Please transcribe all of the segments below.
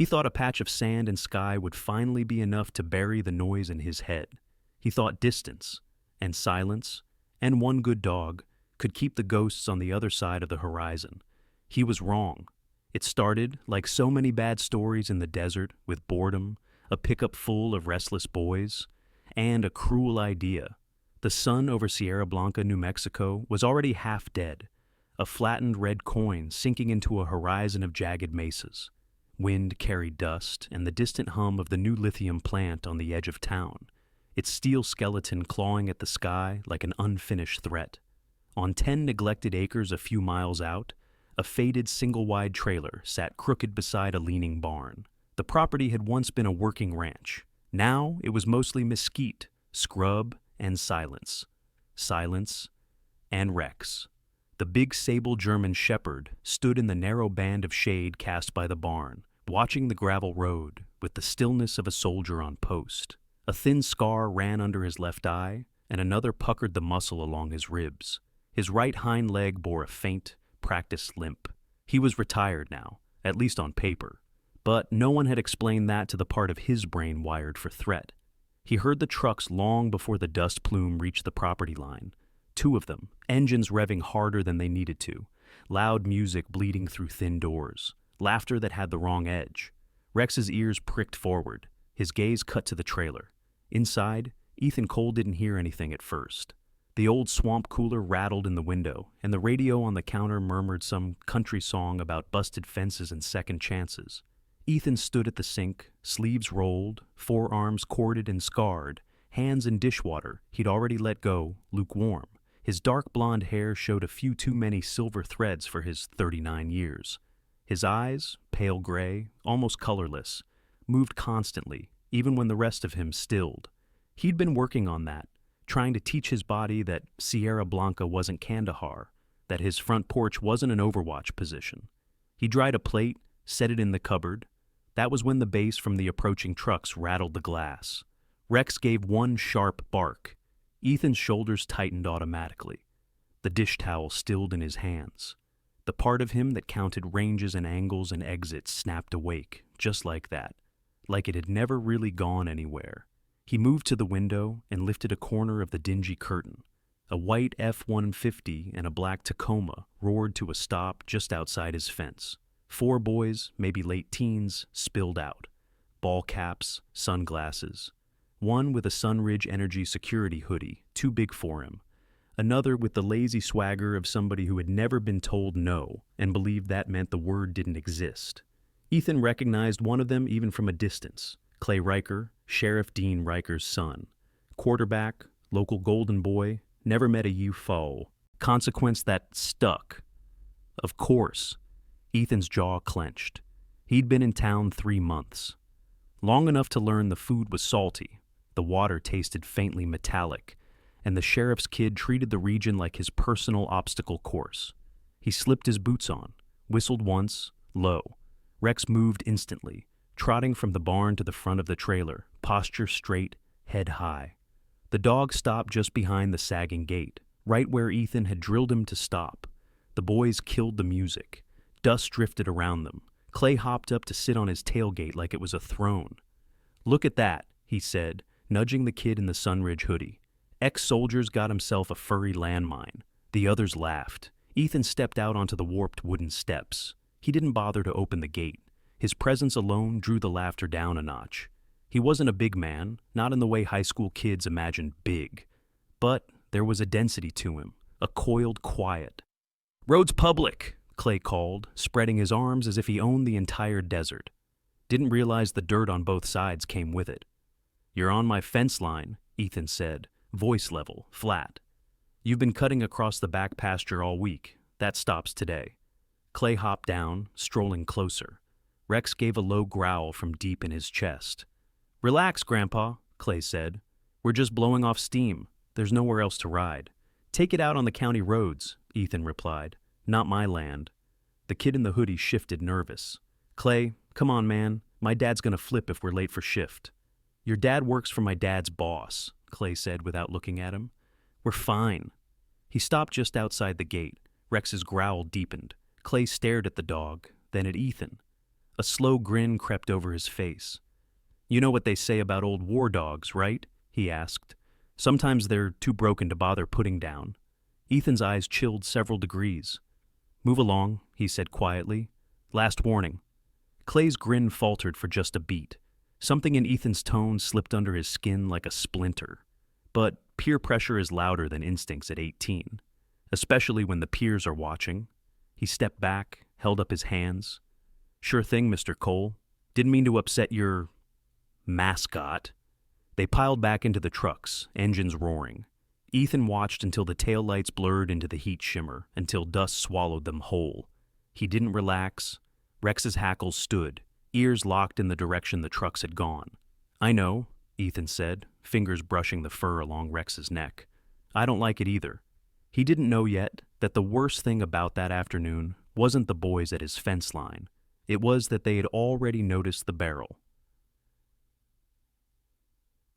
He thought a patch of sand and sky would finally be enough to bury the noise in his head. He thought distance, and silence, and one good dog could keep the ghosts on the other side of the horizon. He was wrong. It started, like so many bad stories in the desert, with boredom, a pickup full of restless boys, and a cruel idea. The sun over Sierra Blanca, New Mexico, was already half dead, a flattened red coin sinking into a horizon of jagged mesas. Wind carried dust and the distant hum of the new lithium plant on the edge of town, its steel skeleton clawing at the sky like an unfinished threat. On 10 neglected acres a few miles out, a faded single-wide trailer sat crooked beside a leaning barn. The property had once been a working ranch. Now it was mostly mesquite, scrub, and silence. Silence and Rex. The big sable German shepherd stood in the narrow band of shade cast by the barn, watching the gravel road with the stillness of a soldier on post. A thin scar ran under his left eye, and another puckered the muscle along his ribs. His right hind leg bore a faint, practiced limp. He was retired now, at least on paper. But no one had explained that to the part of his brain wired for threat. He heard the trucks long before the dust plume reached the property line. 2 of them, engines revving harder than they needed to, loud music bleeding through thin doors, laughter that had the wrong edge. Rex's ears pricked forward, his gaze cut to the trailer. Inside, Ethan Cole didn't hear anything at first. The old swamp cooler rattled in the window, and the radio on the counter murmured some country song about busted fences and second chances. Ethan stood at the sink, sleeves rolled, forearms corded and scarred, hands in dishwater he'd already let go, lukewarm. His dark blonde hair showed a few too many silver threads for his 39 years. His eyes, pale gray, almost colorless, moved constantly, even when the rest of him stilled. He'd been working on that, trying to teach his body that Sierra Blanca wasn't Kandahar, that his front porch wasn't an Overwatch position. He dried a plate, set it in the cupboard. That was when the bass from the approaching trucks rattled the glass. Rex gave one sharp bark. Ethan's shoulders tightened automatically. The dish towel stilled in his hands. The part of him that counted ranges and angles and exits snapped awake, just like that, like it had never really gone anywhere. He moved to the window and lifted a corner of the dingy curtain. A white F-150 and a black Tacoma roared to a stop just outside his fence. 4 boys, maybe late teens, spilled out. Ball caps, sunglasses. One with a Sunridge Energy security hoodie, too big for him. Another with the lazy swagger of somebody who had never been told no and believed that meant the word didn't exist. Ethan recognized one of them even from a distance. Clay Riker, Sheriff Dean Riker's son. Quarterback, local golden boy, never met a UFO. Consequence that stuck. Of course. Ethan's jaw clenched. He'd been in town 3 months. Long enough to learn the food was salty, the water tasted faintly metallic, and the sheriff's kid treated the region like his personal obstacle course. He slipped his boots on, whistled once, low. Rex moved instantly, trotting from the barn to the front of the trailer, posture straight, head high. The dog stopped just behind the sagging gate, right where Ethan had drilled him to stop. The boys killed the music. Dust drifted around them. Clay hopped up to sit on his tailgate like it was a throne. "Look at that," he said, nudging the kid in the Sunridge hoodie. Ex-soldier's got himself a furry landmine. The others laughed. Ethan stepped out onto the warped wooden steps. He didn't bother to open the gate. His presence alone drew the laughter down a notch. He wasn't a big man, not in the way high school kids imagined big. But there was a density to him, a coiled quiet. "Road's public," Clay called, spreading his arms as if he owned the entire desert. Didn't realize the dirt on both sides came with it. "You're on my fence line," Ethan said, voice level, flat. "You've been cutting across the back pasture all week. That stops today." Clay hopped down, strolling closer. Rex gave a low growl from deep in his chest. "Relax, Grandpa," Clay said. "We're just blowing off steam. There's nowhere else to ride." "Take it out on the county roads," Ethan replied. "Not my land." The kid in the hoodie shifted, nervous. "Clay, come on, man. My dad's gonna flip if we're late for shift." "Your dad works for my dad's boss," Clay said without looking at him. "We're fine." He stopped just outside the gate. Rex's growl deepened. Clay stared at the dog, then at Ethan. A slow grin crept over his face. "You know what they say about old war dogs, right?" he asked. "Sometimes they're too broken to bother putting down." Ethan's eyes chilled several degrees. "Move along," he said quietly. "Last warning." Clay's grin faltered for just a beat. Something in Ethan's tone slipped under his skin like a splinter. But peer pressure is louder than instincts at 18, especially when the peers are watching. He stepped back, held up his hands. "Sure thing, Mr. Cole. Didn't mean to upset your mascot." They piled back into the trucks, engines roaring. Ethan watched until the taillights blurred into the heat shimmer, until dust swallowed them whole. He didn't relax. Rex's hackles stood, ears locked in the direction the trucks had gone. "I know," Ethan said, fingers brushing the fur along Rex's neck. "I don't like it either." He didn't know yet that the worst thing about that afternoon wasn't the boys at his fence line. It was that they had already noticed the barrel.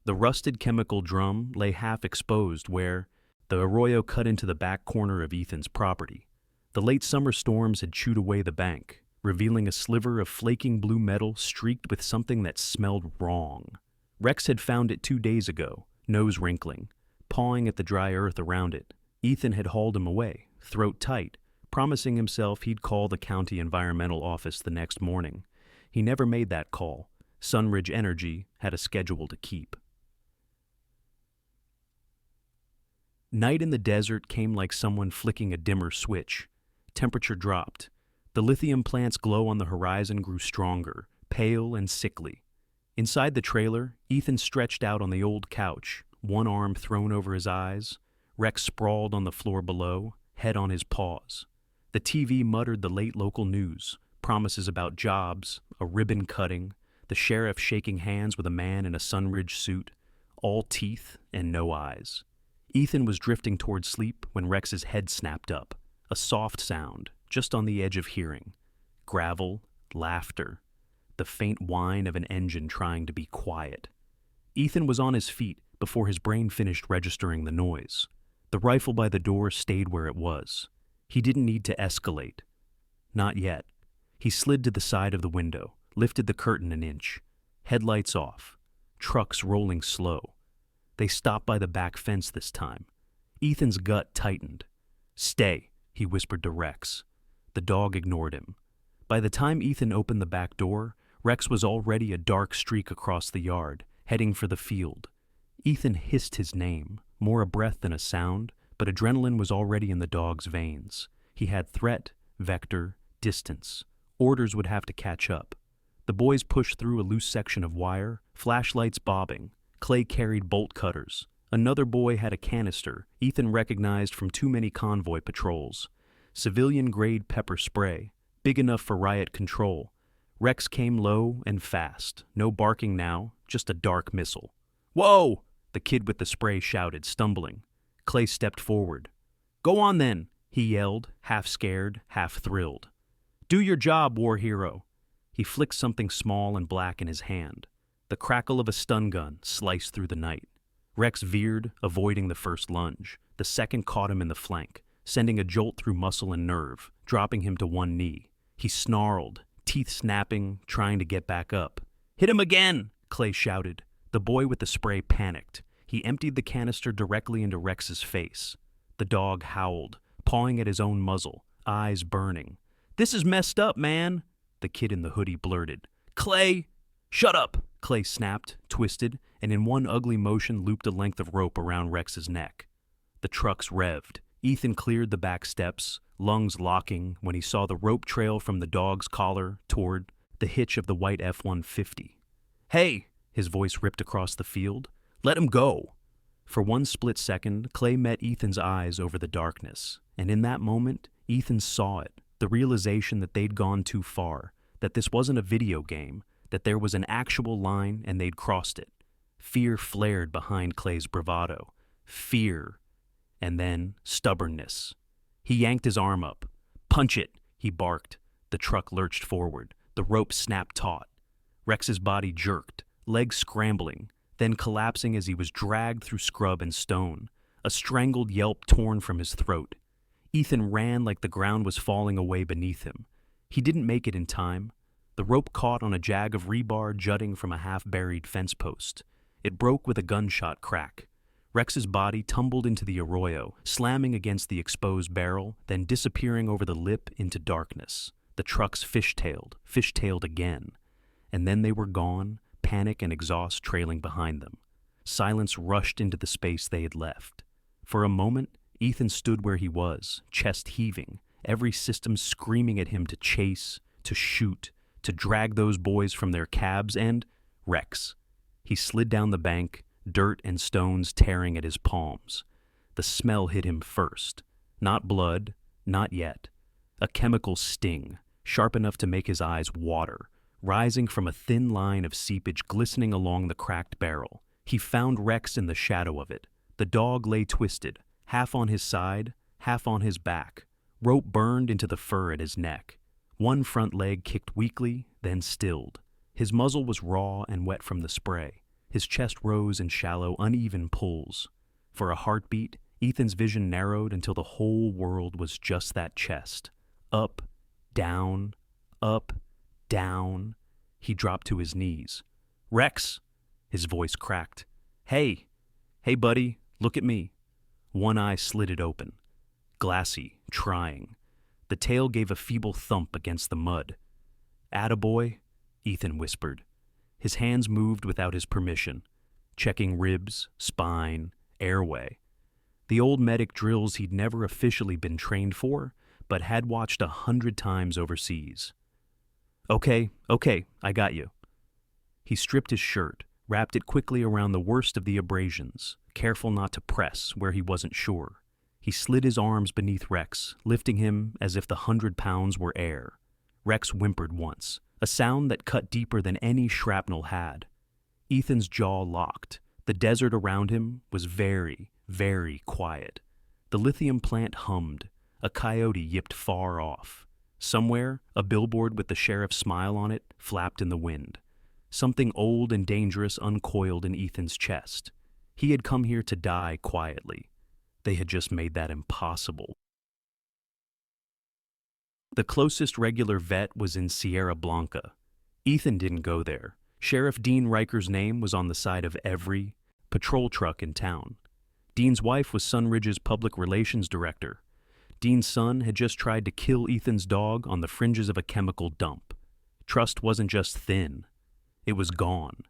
The rusted chemical drum lay half exposed where the arroyo cut into the back corner of Ethan's property. The late summer storms had chewed away the bank, revealing a sliver of flaking blue metal streaked with something that smelled wrong. Rex had found it 2 days ago, nose wrinkling, pawing at the dry earth around it. Ethan had hauled him away, throat tight, promising himself he'd call the county environmental office the next morning. He never made that call. Sunridge Energy had a schedule to keep. Night in the desert came like someone flicking a dimmer switch. Temperature dropped. The lithium plant's glow on the horizon grew stronger, pale and sickly. Inside the trailer, Ethan stretched out on the old couch, one arm thrown over his eyes. Rex sprawled on the floor below, head on his paws. The TV muttered the late local news, promises about jobs, a ribbon cutting, the sheriff shaking hands with a man in a Sunridge suit, all teeth and no eyes. Ethan was drifting toward sleep when Rex's head snapped up, a soft sound, just on the edge of hearing. Gravel, laughter, the faint whine of an engine trying to be quiet. Ethan was on his feet before his brain finished registering the noise. The rifle by the door stayed where it was. He didn't need to escalate. Not yet. He slid to the side of the window, lifted the curtain an inch. Headlights off. Trucks rolling slow. They stopped by the back fence this time. Ethan's gut tightened. "Stay," he whispered to Rex. The dog ignored him. By the time Ethan opened the back door, Rex was already a dark streak across the yard, heading for the field. Ethan hissed his name, more a breath than a sound, but adrenaline was already in the dog's veins. He had threat, vector, distance. Orders would have to catch up. The boys pushed through a loose section of wire, flashlights bobbing. Clay carried bolt cutters. Another boy had a canister Ethan recognized from too many convoy patrols. Civilian-grade pepper spray, big enough for riot control. Rex came low and fast. No barking now, just a dark missile. "Whoa!" the kid with the spray shouted, stumbling. Clay stepped forward. "Go on then," he yelled, half scared, half thrilled. "Do your job, war hero." He flicked something small and black in his hand. The crackle of a stun gun sliced through the night. Rex veered, avoiding the first lunge. The second caught him in the flank, sending a jolt through muscle and nerve, dropping him to one knee. He snarled, teeth snapping, trying to get back up. "Hit him again!" Clay shouted. The boy with the spray panicked. He emptied the canister directly into Rex's face. The dog howled, pawing at his own muzzle, eyes burning. "This is messed up, man!" The kid in the hoodie blurted. "Clay!" "Shut up!" Clay snapped, twisted, and in one ugly motion looped a length of rope around Rex's neck. The trucks revved. Ethan cleared the back steps, lungs locking when he saw the rope trail from the dog's collar toward the hitch of the white F-150. "Hey!" His voice ripped across the field. "Let him go!" For one split second, Clay met Ethan's eyes over the darkness, and in that moment, Ethan saw it, the realization that they'd gone too far, that this wasn't a video game, that there was an actual line and they'd crossed it. Fear flared behind Clay's bravado. Fear. And then stubbornness. He yanked his arm up. "Punch it," he barked. The truck lurched forward. The rope snapped taut. Rex's body jerked, legs scrambling, then collapsing as he was dragged through scrub and stone, a strangled yelp torn from his throat. Ethan ran like the ground was falling away beneath him. He didn't make it in time. The rope caught on a jag of rebar jutting from a half-buried fence post. It broke with a gunshot crack. Rex's body tumbled into the arroyo, slamming against the exposed barrel, then disappearing over the lip into darkness. The trucks fishtailed again. And then they were gone, panic and exhaust trailing behind them. Silence rushed into the space they had left. For a moment, Ethan stood where he was, chest heaving, every system screaming at him to chase, to shoot, to drag those boys from their cabs, and Rex. He slid down the bank, dirt and stones tearing at his palms. The smell hit him first. Not blood, not yet. A chemical sting, sharp enough to make his eyes water, rising from a thin line of seepage glistening along the cracked barrel. He found Rex in the shadow of it. The dog lay twisted, half on his side, half on his back. Rope burned into the fur at his neck. One front leg kicked weakly, then stilled. His muzzle was raw and wet from the spray. His chest rose in shallow, uneven pulls. For a heartbeat, Ethan's vision narrowed until the whole world was just that chest. Up, down, up, down. He dropped to his knees. "Rex!" His voice cracked. "Hey! Hey, buddy, look at me." One eye slitted open. Glassy, trying. The tail gave a feeble thump against the mud. "Attaboy," Ethan whispered. His hands moved without his permission, checking ribs, spine, airway. The old medic drills he'd never officially been trained for, but had watched 100 times overseas. Okay, I got you." He stripped his shirt, wrapped it quickly around the worst of the abrasions, careful not to press where he wasn't sure. He slid his arms beneath Rex, lifting him as if the 100 pounds were air. Rex whimpered once, a sound that cut deeper than any shrapnel had. Ethan's jaw locked. The desert around him was very, very quiet. The lithium plant hummed. A coyote yipped far off. Somewhere, a billboard with the sheriff's smile on it flapped in the wind. Something old and dangerous uncoiled in Ethan's chest. He had come here to die quietly. They had just made that impossible. The closest regular vet was in Sierra Blanca. Ethan didn't go there. Sheriff Dean Riker's name was on the side of every patrol truck in town. Dean's wife was Sunridge's public relations director. Dean's son had just tried to kill Ethan's dog on the fringes of a chemical dump. Trust wasn't just thin. It was gone.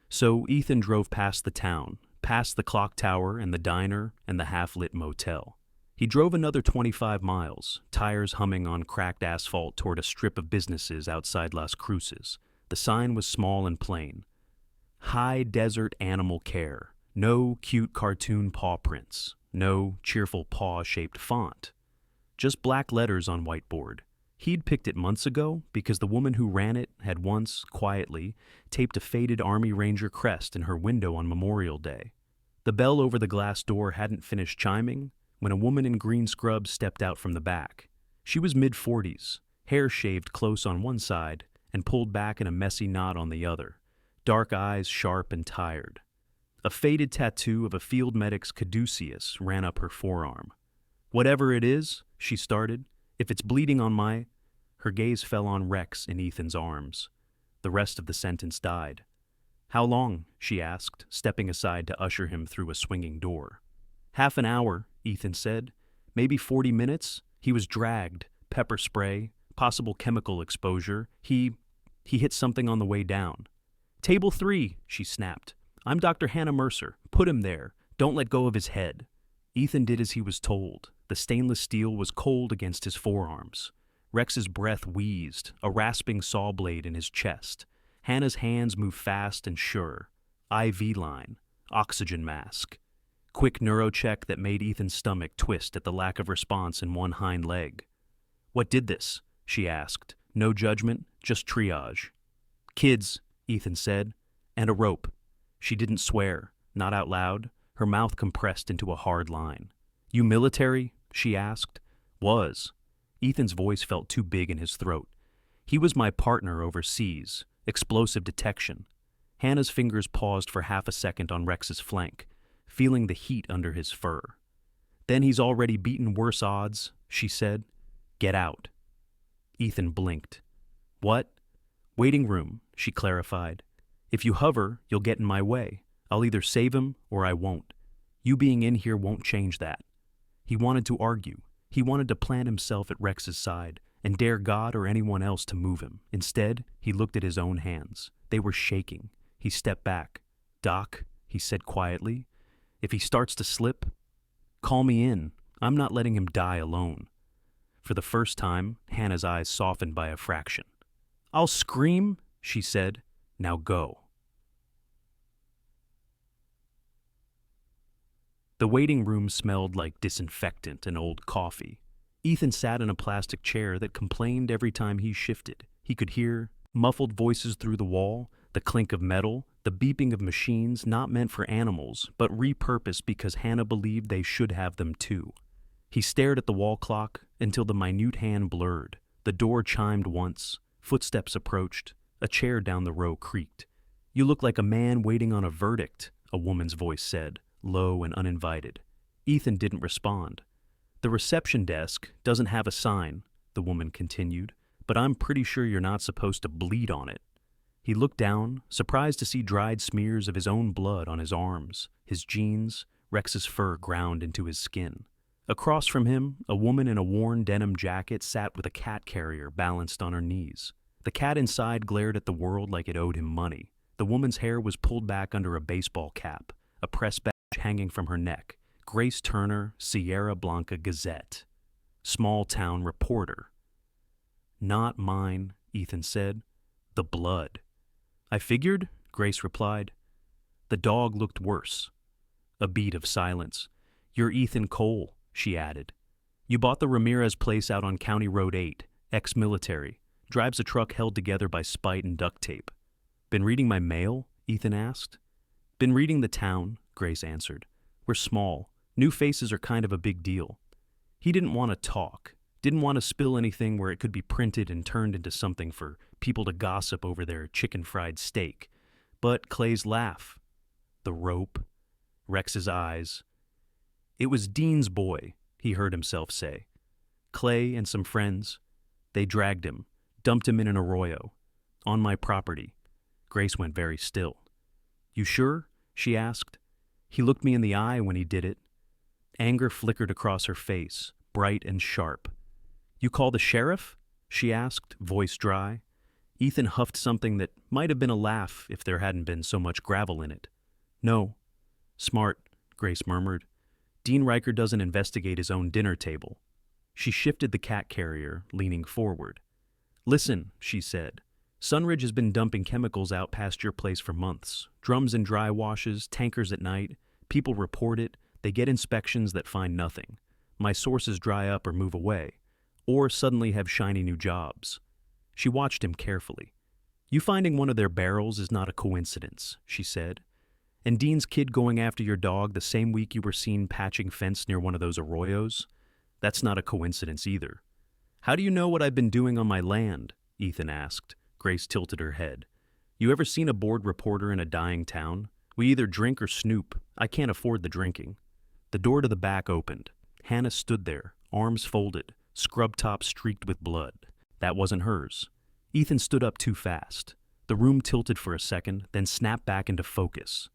So Ethan drove past the town, past the clock tower and the diner and the half-lit motel. He drove another 25 miles, tires humming on cracked asphalt toward a strip of businesses outside Las Cruces. The sign was small and plain. High Desert Animal Care. No cute cartoon paw prints. No cheerful paw-shaped font. Just black letters on whiteboard. He'd picked it months ago because the woman who ran it had once, quietly, taped a faded Army Ranger crest in her window on Memorial Day. The bell over the glass door hadn't finished chiming when a woman in green scrubs stepped out from the back. She was mid-40s, hair shaved close on one side and pulled back in a messy knot on the other, dark eyes sharp and tired. A faded tattoo of a field medic's caduceus ran up her forearm. "Whatever it is," she started, "if it's bleeding on my—" Her gaze fell on Rex in Ethan's arms. The rest of the sentence died. "How long?" she asked, stepping aside to usher him through a swinging door. "Half an hour," Ethan said. "Maybe 40 minutes. He was dragged. Pepper spray, possible chemical exposure. He hit something on the way down." "Table 3, she snapped. "I'm Dr. Hannah Mercer. Put him there. Don't let go of his head." Ethan did as he was told. The stainless steel was cold against his forearms. Rex's breath wheezed, a rasping saw blade in his chest. Hannah's hands moved fast and sure. IV line. Oxygen mask. Quick neurocheck that made Ethan's stomach twist at the lack of response in one hind leg. "What did this?" she asked. No judgment, just triage. "Kids," Ethan said, "and a rope." She didn't swear, not out loud, her mouth compressed into a hard line. "You military?" she asked. "Was." Ethan's voice felt too big in his throat. "He was my partner overseas. Explosive detection." Hannah's fingers paused for half a second on Rex's flank, feeling the heat under his fur. "Then he's already beaten worse odds," she said. "Get out." Ethan blinked. "What? Waiting room, she clarified. If you hover, you'll get in my way. I'll either save him or I won't. You being in here won't change that. He wanted to argue. He wanted to plant himself at Rex's side and dare God or anyone else to move him. Instead, he looked at his own hands. They were shaking. He stepped back. Doc, he said quietly, if he starts to slip, call me in. I'm not letting him die alone. For the first time, Hannah's eyes softened by a fraction. I'll scream, she said. Now go. The waiting room smelled like disinfectant and old coffee. Ethan sat in a plastic chair that complained every time he shifted. He could hear muffled voices through the wall, the clink of metal, the beeping of machines not meant for animals, but repurposed because Hannah believed they should have them too. He stared at the wall clock until the minute hand blurred. The door chimed once. Footsteps approached. A chair down the row creaked. You look like a man waiting on a verdict, a woman's voice said, low and uninvited. Ethan didn't respond. The reception desk doesn't have a sign, the woman continued, but I'm pretty sure you're not supposed to bleed on it. He looked down, surprised to see dried smears of his own blood on his arms, his jeans, Rex's fur ground into his skin. Across from him, a woman in a worn denim jacket sat with a cat carrier balanced on her knees. The cat inside glared at the world like it owed him money. The woman's hair was pulled back under a baseball cap, a press badge hanging from her neck. Grace Turner, Sierra Blanca Gazette. Small town reporter. Not mine, Ethan said. The blood. I figured, Grace replied. The dog looked worse. A beat of silence. You're Ethan Cole, she added. You bought the Ramirez place out on County Road 8, ex-military. Drives a truck held together by spite and duct tape. Been reading my mail? Ethan asked. Been reading The Town, Grace answered. We're small. New faces are kind of a big deal. He didn't want to talk, didn't want to spill anything where it could be printed and turned into something for people to gossip over their chicken fried steak. But Clay's laugh, the rope, Rex's eyes. It was Dean's boy, he heard himself say. Clay and some friends. They dragged him, dumped him in an arroyo. On my property. Grace went very still. You sure? She asked. He looked me in the eye when he did it. Anger flickered across her face, bright and sharp. You call the sheriff? She asked, voice dry. Ethan huffed something that might have been a laugh if there hadn't been so much gravel in it. No. Smart, Grace murmured. Dean Riker doesn't investigate his own dinner table. She shifted the cat carrier, leaning forward. Listen, she said. Sunridge has been dumping chemicals out past your place for months. Drums and dry washes, tankers at night. People report it. They get inspections that find nothing. My sources dry up or move away, or suddenly have shiny new jobs. She watched him carefully. You finding one of their barrels is not a coincidence, she said. And Dean's kid going after your dog the same week you were seen patching fence near one of those arroyos? That's not a coincidence either. How do you know what I've been doing on my land? Ethan asked. Grace tilted her head. You ever seen a bored reporter in a dying town? We either drink or snoop. I can't afford the drinking. The door to the back opened. Hannah stood there, arms folded, scrub top streaked with blood. That wasn't hers. Ethan stood up too fast. The room tilted for a second, then snapped back into focus.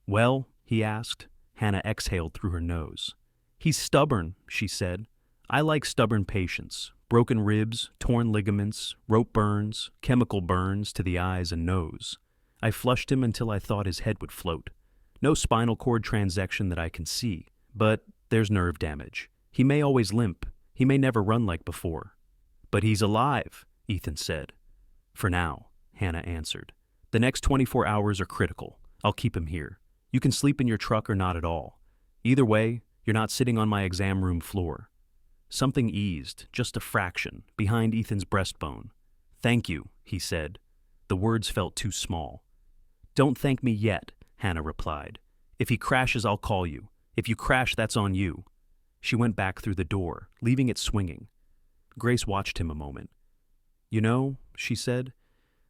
Well, he asked. Hannah exhaled through her nose. He's stubborn, she said. I like stubborn patients. Broken ribs, torn ligaments, rope burns, chemical burns to the eyes and nose. I flushed him until I thought his head would float. No spinal cord transection that I can see, but there's nerve damage. He may always limp. He may never run like before. But he's alive, Ethan said. For now, Hannah answered. The next 24 hours are critical. I'll keep him here. You can sleep in your truck or not at all. Either way, you're not sitting on my exam room floor. Something eased, just a fraction, behind Ethan's breastbone. Thank you, he said. The words felt too small. Don't thank me yet, Hannah replied. If he crashes, I'll call you. If you crash, that's on you. She went back through the door, leaving it swinging. Grace watched him a moment. You know, she said,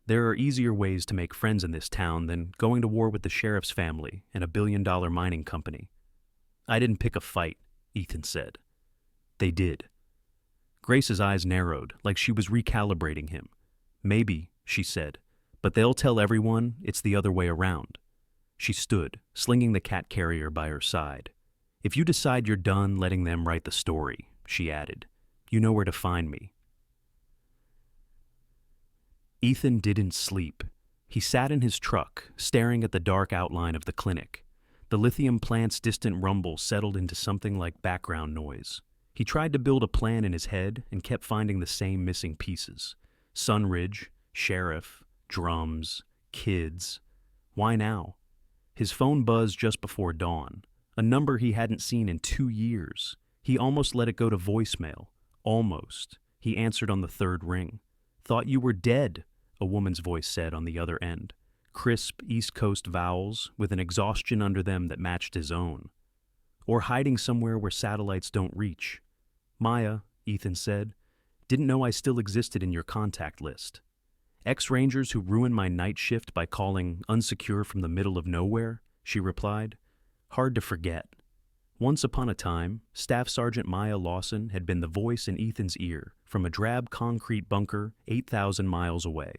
there are easier ways to make friends in this town than going to war with the sheriff's family and a billion-dollar mining company. I didn't pick a fight, Ethan said. They did. Grace's eyes narrowed, like she was recalibrating him. Maybe, she said, but they'll tell everyone it's the other way around. She stood, slinging the cat carrier by her side. If you decide you're done letting them write the story, she added, you know where to find me. Ethan didn't sleep. He sat in his truck, staring at the dark outline of the clinic. The lithium plant's distant rumble settled into something like background noise. He tried to build a plan in his head and kept finding the same missing pieces. Sunridge, sheriff, drums, kids. Why now? His phone buzzed just before dawn, a number he hadn't seen in 2 years. He almost let it go to voicemail. Almost. He answered on the third ring. Thought you were dead, a woman's voice said on the other end. Crisp East Coast vowels with an exhaustion under them that matched his own. Or hiding somewhere where satellites don't reach. Maya, Ethan said, didn't know I still existed in your contact list. Ex-Rangers who ruined my night shift by calling unsecure from the middle of nowhere, she replied. Hard to forget. Once upon a time, Staff Sergeant Maya Lawson had been the voice in Ethan's ear from a drab concrete bunker 8,000 miles away.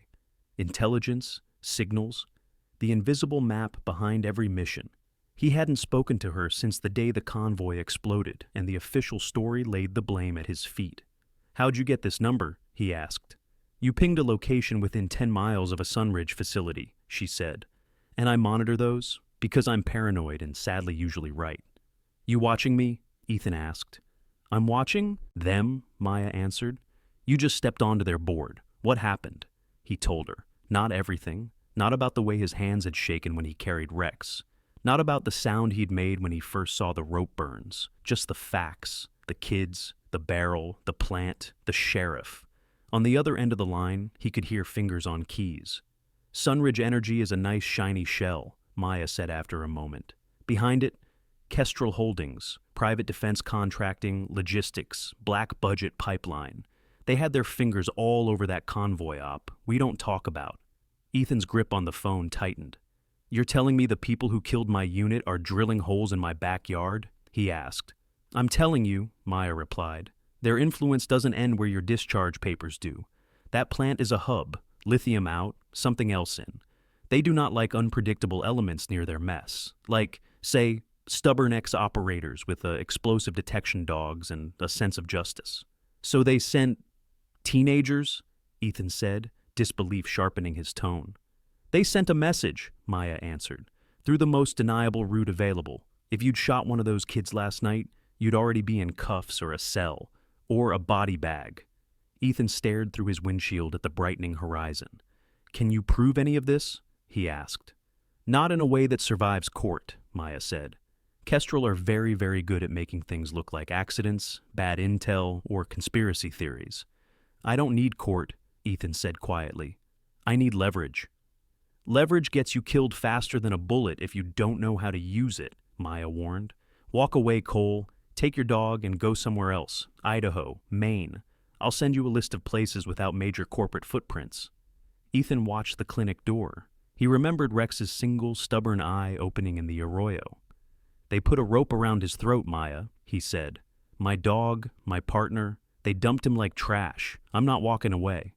Intelligence, signals, the invisible map behind every mission. He hadn't spoken to her since the day the convoy exploded and the official story laid the blame at his feet. How'd you get this number? He asked. You pinged a location within 10 miles of a Sunridge facility, she said. And I monitor those because I'm paranoid and sadly usually right. You watching me? Ethan asked. I'm watching them, Maya answered. You just stepped onto their board. What happened? He told her. Not everything. Not about the way his hands had shaken when he carried Rex. Not about the sound he'd made when he first saw the rope burns. Just the facts. The kids, the barrel, the plant, the sheriff. On the other end of the line, he could hear fingers on keys. Sunridge Energy is a nice shiny shell, Maya said after a moment. Behind it, Kestrel Holdings, private defense contracting, logistics, black budget pipeline. They had their fingers all over that convoy op we don't talk about. Ethan's grip on the phone tightened. You're telling me the people who killed my unit are drilling holes in my backyard? He asked. I'm telling you, Maya replied. Their influence doesn't end where your discharge papers do. That plant is a hub, lithium out, something else in. They do not like unpredictable elements near their mess, like, say, stubborn ex-operators with explosive detection dogs and a sense of justice. So they sent teenagers, Ethan said, disbelief sharpening his tone. They sent a message, Maya answered, through the most deniable route available. If you'd shot one of those kids last night, you'd already be in cuffs or a cell, or a body bag. Ethan stared through his windshield at the brightening horizon. Can you prove any of this? He asked. Not in a way that survives court, Maya said. Kestrel are very, very good at making things look like accidents, bad intel, or conspiracy theories. I don't need court, Ethan said quietly. I need leverage. Leverage gets you killed faster than a bullet if you don't know how to use it, Maya warned. Walk away, Cole. Take your dog and go somewhere else. Idaho, Maine. I'll send you a list of places without major corporate footprints. Ethan watched the clinic door. He remembered Rex's single, stubborn eye opening in the arroyo. They put a rope around his throat, Maya, he said. My dog, my partner, they dumped him like trash. I'm not walking away.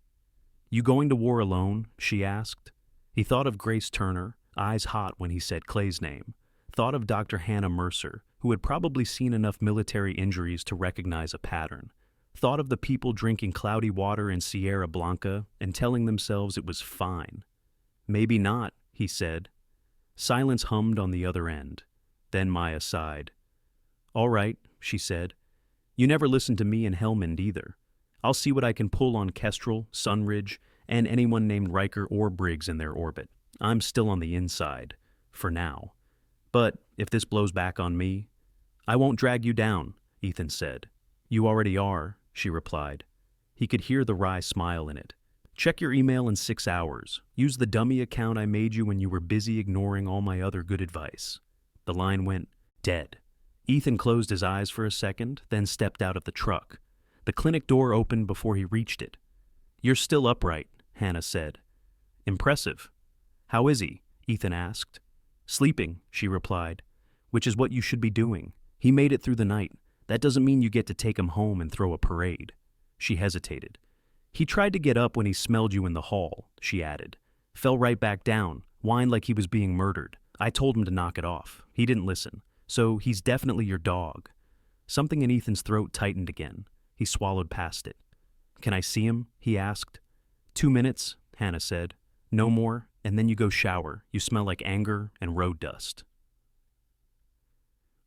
You going to war alone? She asked. He thought of Grace Turner, eyes hot when he said Clay's name. Thought of Dr. Hannah Mercer, who had probably seen enough military injuries to recognize a pattern. Thought of the people drinking cloudy water in Sierra Blanca and telling themselves it was fine. Maybe not, he said. Silence hummed on the other end. Then Maya sighed. All right, she said. You never listened to me and Helmand either. I'll see what I can pull on Kestrel, Sunridge, and anyone named Riker or Briggs in their orbit. I'm still on the inside, for now. But if this blows back on me, I won't drag you down, Ethan said. You already are, she replied. He could hear the wry smile in it. Check your email in 6 hours. Use the dummy account I made you when you were busy ignoring all my other good advice. The line went dead. Ethan closed his eyes for a second, then stepped out of the truck. The clinic door opened before he reached it. You're still upright, Hannah said. Impressive. How is he? Ethan asked. Sleeping, she replied, which is what you should be doing. He made it through the night. That doesn't mean you get to take him home and throw a parade. She hesitated. He tried to get up when he smelled you in the hall, she added. Fell right back down, whined like he was being murdered. I told him to knock it off. He didn't listen. So he's definitely your dog. Something in Ethan's throat tightened again. He swallowed past it. Can I see him? He asked. 2 minutes, Hannah said. No more, and then you go shower. You smell like anger and road dust.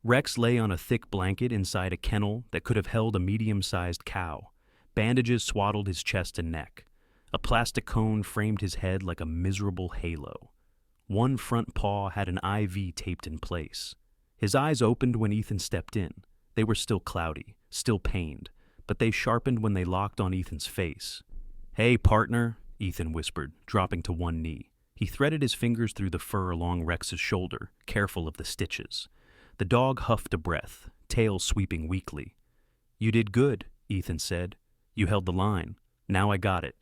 Rex lay on a thick blanket inside a kennel that could have held a medium-sized cow. Bandages swaddled his chest and neck. A plastic cone framed his head like a miserable halo. One front paw had an IV taped in place. His eyes opened when Ethan stepped in. They were still cloudy, still pained, but they sharpened when they locked on Ethan's face. Hey, partner, Ethan whispered, dropping to one knee. He threaded his fingers through the fur along Rex's shoulder, careful of the stitches. The dog huffed a breath, tail sweeping weakly. You did good, Ethan said. You held the line. Now I got it.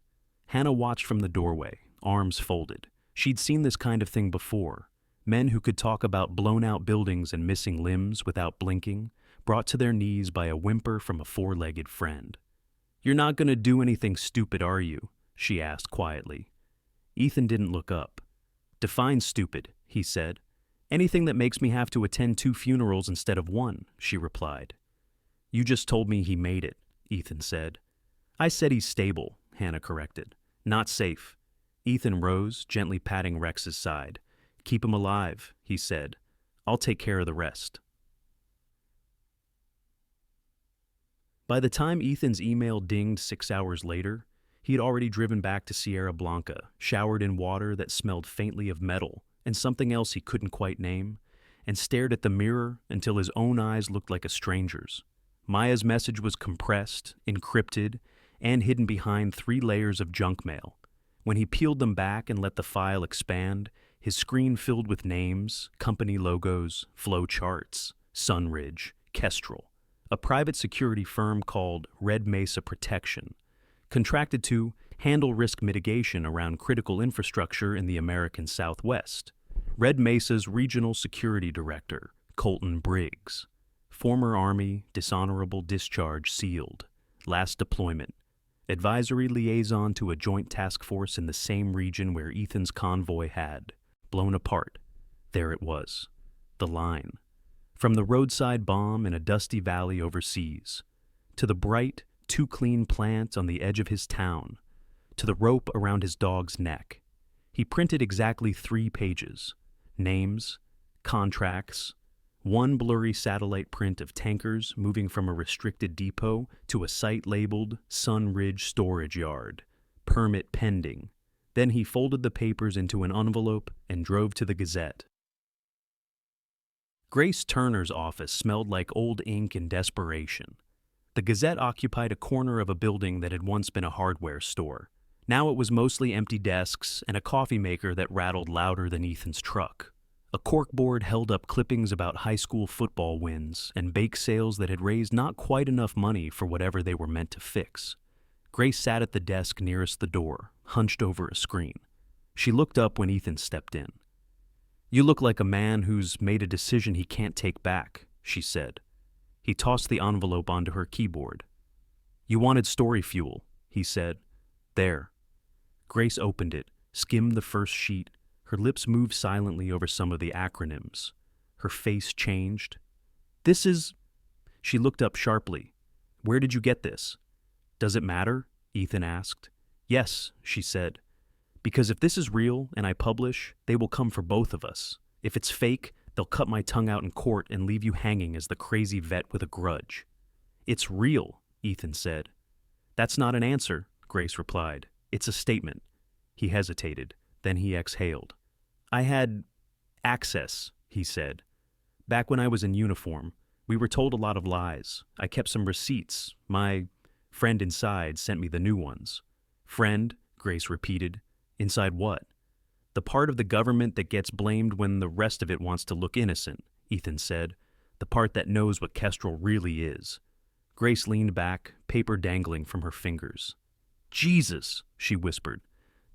Hannah watched from the doorway, arms folded. She'd seen this kind of thing before. Men who could talk about blown-out buildings and missing limbs without blinking, brought to their knees by a whimper from a four-legged friend. You're not going to do anything stupid, are you? She asked quietly. Ethan didn't look up. Define stupid, he said. Anything that makes me have to attend 2 funerals instead of 1, she replied. You just told me he made it, Ethan said. I said he's stable, Hannah corrected. Not safe. Ethan rose, gently patting Rex's side. Keep him alive, he said. I'll take care of the rest. By the time Ethan's email dinged 6 hours later, he'd already driven back to Sierra Blanca, showered in water that smelled faintly of metal and something else he couldn't quite name, and stared at the mirror until his own eyes looked like a stranger's. Maya's message was compressed, encrypted, and hidden behind 3 layers of junk mail. When he peeled them back and let the file expand, his screen filled with names, company logos, flow charts, Sunridge, Kestrel, a private security firm called Red Mesa Protection, contracted to handle risk mitigation around critical infrastructure in the American Southwest. Red Mesa's regional security director, Colton Briggs. Former Army, dishonorable discharge sealed. Last deployment. Advisory liaison to a joint task force in the same region where Ethan's convoy had. Blown apart. There it was. The line. From the roadside bomb in a dusty valley overseas, to the bright, too clean plant on the edge of his town, to the rope around his dog's neck. He printed exactly 3 pages. Names, contracts, 1 blurry satellite print of tankers moving from a restricted depot to a site labeled Sunridge Storage Yard, permit pending. Then he folded the papers into an envelope and drove to the Gazette. Grace Turner's office smelled like old ink and desperation. The Gazette occupied a corner of a building that had once been a hardware store. Now it was mostly empty desks and a coffee maker that rattled louder than Ethan's truck. A corkboard held up clippings about high school football wins and bake sales that had raised not quite enough money for whatever they were meant to fix. Grace sat at the desk nearest the door, hunched over a screen. She looked up when Ethan stepped in. You look like a man who's made a decision he can't take back, she said. He tossed the envelope onto her keyboard. You wanted story fuel, he said. There. Grace opened it, skimmed the first sheet. Her lips moved silently over some of the acronyms. Her face changed. This is... She looked up sharply. Where did you get this? Does it matter? Ethan asked. Yes, she said. Because if this is real and I publish, they will come for both of us. If it's fake, they'll cut my tongue out in court and leave you hanging as the crazy vet with a grudge. It's real, Ethan said. That's not an answer, Grace replied. It's a statement. He hesitated. Then he exhaled. I had access, he said. Back when I was in uniform, we were told a lot of lies. I kept some receipts. My friend inside sent me the new ones. Friend, Grace repeated. Inside what? The part of the government that gets blamed when the rest of it wants to look innocent, Ethan said. The part that knows what Kestrel really is. Grace leaned back, paper dangling from her fingers. Jesus, she whispered.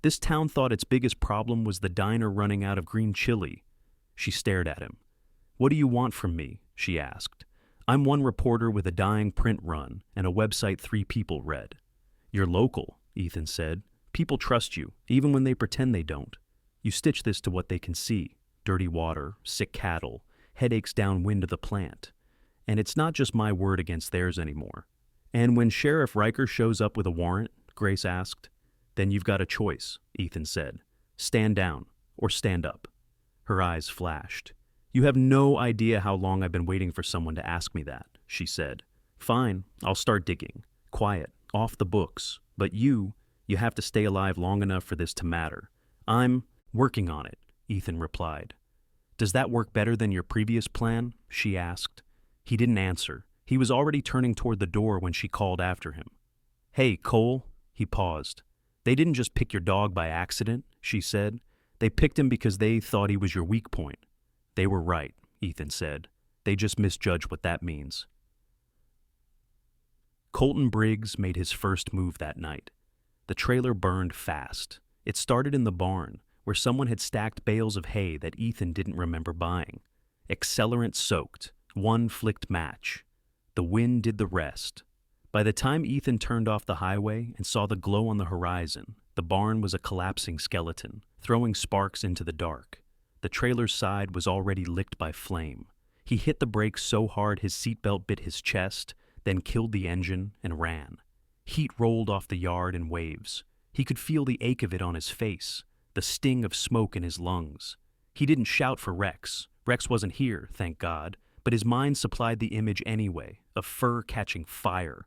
This town thought its biggest problem was the diner running out of green chili. She stared at him. What do you want from me? She asked. I'm one reporter with a dying print run and a website 3 people read. You're local, Ethan said. People trust you, even when they pretend they don't. You stitch this to what they can see: dirty water, sick cattle, headaches downwind of the plant. And it's not just my word against theirs anymore. And when Sheriff Riker shows up with a warrant, Grace asked. Then you've got a choice, Ethan said. Stand down or stand up. Her eyes flashed. You have no idea how long I've been waiting for someone to ask me that, she said. Fine, I'll start digging. Quiet, off the books. But you have to stay alive long enough for this to matter. I'm working on it, Ethan replied. Does that work better than your previous plan? She asked. He didn't answer. He was already turning toward the door when she called after him. Hey, Cole, he paused. They didn't just pick your dog by accident, she said. They picked him because they thought he was your weak point. They were right, Ethan said. They just misjudged what that means. Colton Briggs made his first move that night. The trailer burned fast. It started in the barn, where someone had stacked bales of hay that Ethan didn't remember buying. Accelerant soaked, one flicked match. The wind did the rest. By the time Ethan turned off the highway and saw the glow on the horizon, the barn was a collapsing skeleton, throwing sparks into the dark. The trailer's side was already licked by flame. He hit the brakes so hard his seatbelt bit his chest, then killed the engine and ran. Heat rolled off the yard in waves. He could feel the ache of it on his face, the sting of smoke in his lungs. He didn't shout for Rex. Rex wasn't here, thank God, but his mind supplied the image anyway, of fur catching fire,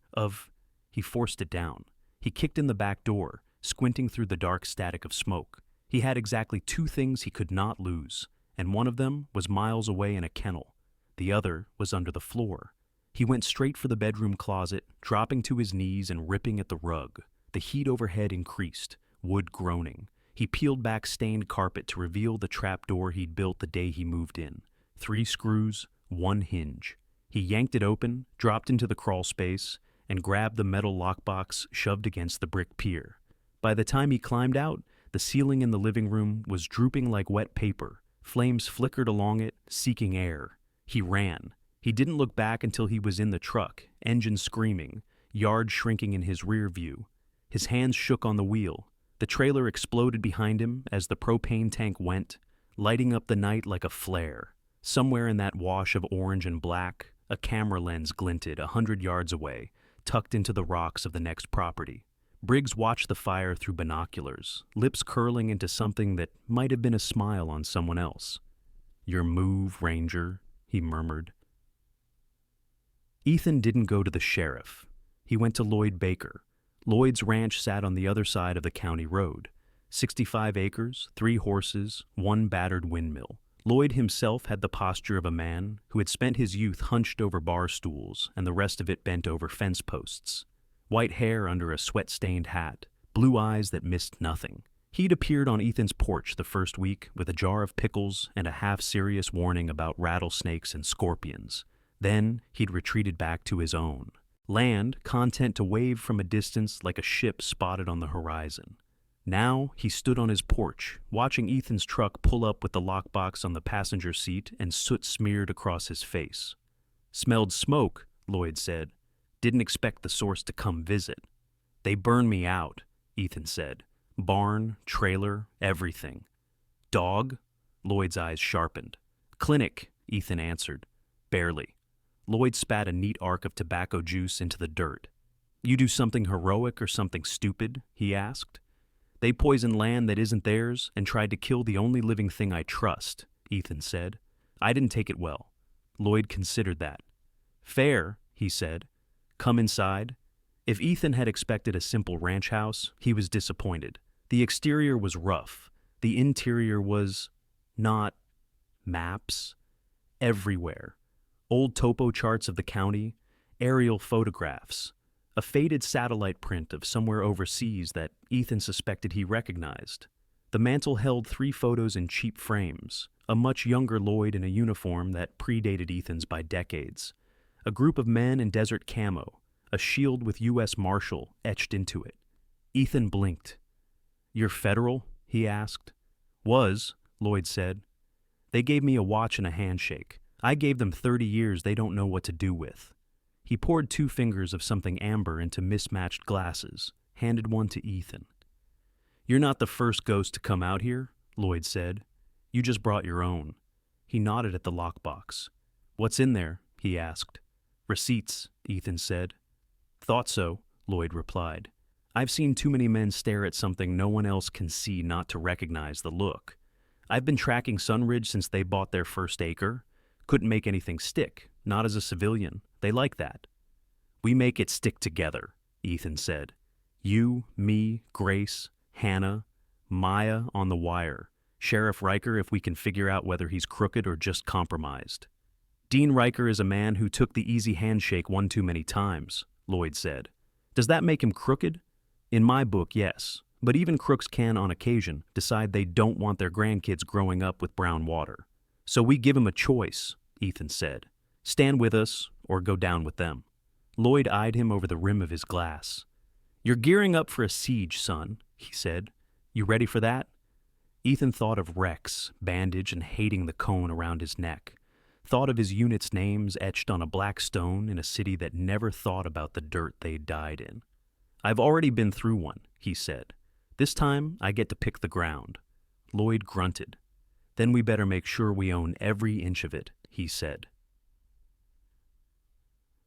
He forced it down. He kicked in the back door, squinting through the dark static of smoke. He had exactly two things he could not lose, and one of them was miles away in a kennel. The other was under the floor. He went straight for the bedroom closet, dropping to his knees and ripping at the rug. The heat overhead increased, wood groaning. He peeled back stained carpet to reveal the trap door he'd built the day he moved in. 3 screws, 1 hinge. He yanked it open, dropped into the crawl space, and grabbed the metal lockbox shoved against the brick pier. By the time he climbed out, the ceiling in the living room was drooping like wet paper. Flames flickered along it, seeking air. He ran. He didn't look back until he was in the truck, engine screaming, yard shrinking in his rear view. His hands shook on the wheel. The trailer exploded behind him as the propane tank went, lighting up the night like a flare. Somewhere in that wash of orange and black, a camera lens glinted 100 yards away, tucked into the rocks of the next property. Briggs watched the fire through binoculars, lips curling into something that might have been a smile on someone else. "Your move, Ranger," he murmured. Ethan didn't go to the sheriff. He went to Lloyd Baker. Lloyd's ranch sat on the other side of the county road. 65 acres, 3 horses, 1 battered windmill. Lloyd himself had the posture of a man who had spent his youth hunched over bar stools and the rest of it bent over fence posts. White hair under a sweat-stained hat, blue eyes that missed nothing. He'd appeared on Ethan's porch the first week with a jar of pickles and a half-serious warning about rattlesnakes and scorpions. Then he'd retreated back to his own land, content to wave from a distance like a ship spotted on the horizon. Now he stood on his porch, watching Ethan's truck pull up with the lockbox on the passenger seat and soot smeared across his face. "Smelled smoke," Lloyd said. "Didn't expect the source to come visit." "They burned me out," Ethan said. "Barn, trailer, everything." "Dog?" Lloyd's eyes sharpened. "Clinic," Ethan answered. "Barely." Lloyd spat a neat arc of tobacco juice into the dirt. "You do something heroic or something stupid?" he asked. "They poisoned land that isn't theirs and tried to kill the only living thing I trust," Ethan said. "I didn't take it well." Lloyd considered that. "Fair," he said. "Come inside." If Ethan had expected a simple ranch house, he was disappointed. The exterior was rough. The interior was not maps. Everywhere. Old topo charts of the county, aerial photographs, a faded satellite print of somewhere overseas that Ethan suspected he recognized. The mantel held 3 photos in cheap frames, a much younger Lloyd in a uniform that predated Ethan's by decades, a group of men in desert camo, a shield with U.S. Marshal etched into it. Ethan blinked. "You're federal?" he asked. "Was," Lloyd said. "They gave me a watch and a handshake. I gave them 30 years they don't know what to do with." He poured 2 fingers of something amber into mismatched glasses, handed one to Ethan. "You're not the first ghost to come out here," Lloyd said. "You just brought your own." He nodded at the lockbox. "What's in there?" he asked. "Receipts," Ethan said. "Thought so," Lloyd replied. "I've seen too many men stare at something no one else can see not to recognize the look. I've been tracking Sunridge since they bought their first acre. Couldn't make anything stick, not as a civilian. They like that." "We make it stick together," Ethan said. "You, me, Grace, Hannah, Maya on the wire. Sheriff Riker if we can figure out whether he's crooked or just compromised." "Dean Riker is a man who took the easy handshake one too many times," Lloyd said. "Does that make him crooked?" "In my book, yes. But even crooks can, on occasion, decide they don't want their grandkids growing up with brown water. So we give him a choice," Ethan said. "Stand with us or go down with them." Lloyd eyed him over the rim of his glass. "You're gearing up for a siege, son," he said. "You ready for that?" Ethan thought of Rex, bandaged and hating the cone around his neck. Thought of his unit's names etched on a black stone in a city that never thought about the dirt they died in. "I've already been through one," he said. "This time I get to pick the ground." Lloyd grunted. "Then we better make sure we own every inch of it," he said.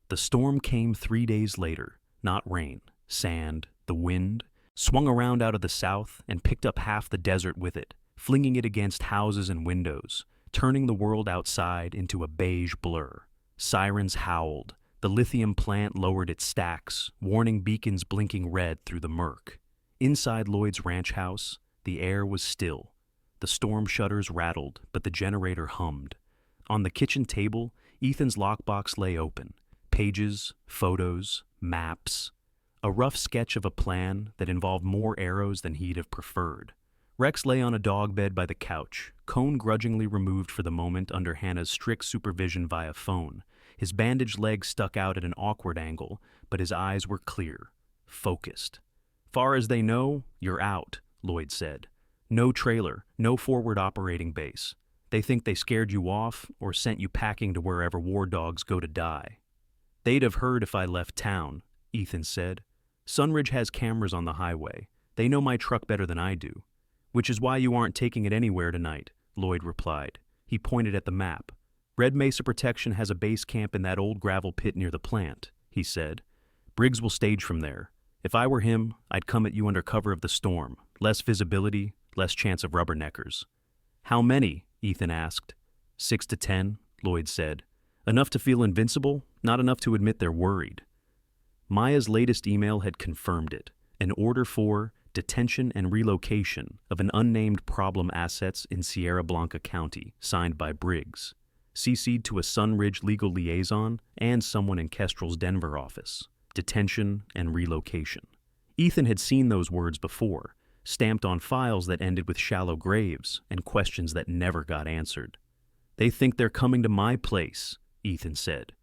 The storm came 3 days later, not rain, sand, the wind, swung around out of the south and picked up half the desert with it, flinging it against houses and windows, turning the world outside into a beige blur. Sirens howled. The lithium plant lowered its stacks, warning beacons blinking red through the murk. Inside Lloyd's ranch house, the air was still. The storm shutters rattled, but the generator hummed. On the kitchen table, Ethan's lockbox lay open. Pages, photos, maps. A rough sketch of a plan that involved more arrows than he'd have preferred. Rex lay on a dog bed by the couch, cone grudgingly removed for the moment under Hannah's strict supervision via phone. His bandaged leg stuck out at an awkward angle, but his eyes were clear, focused. "Far as they know, you're out," Lloyd said. "No trailer, no forward operating base. They think they scared you off or sent you packing to wherever war dogs go to die." "They'd have heard if I left town," Ethan said. "Sunridge has cameras on the highway. They know my truck better than I do." "Which is why you aren't taking it anywhere tonight," Lloyd replied. He pointed at the map. "Red Mesa Protection has a base camp in that old gravel pit near the plant," he said. "Briggs will stage from there. If I were him, I'd come at you under cover of the storm. Less visibility, less chance of rubberneckers." "How many?" Ethan asked. 6 to 10, Lloyd said. "Enough to feel invincible, not enough to admit they're worried." Maya's latest email had confirmed it. An order for detention and relocation of an unnamed problem assets in Sierra Blanca County, signed by Briggs. CC'd to a Sunridge legal liaison and someone in Kestrel's Denver office. Detention and relocation. Ethan had seen those words before, stamped on files that ended with shallow graves and questions that never got answered. "They think they're coming to my place," Ethan said.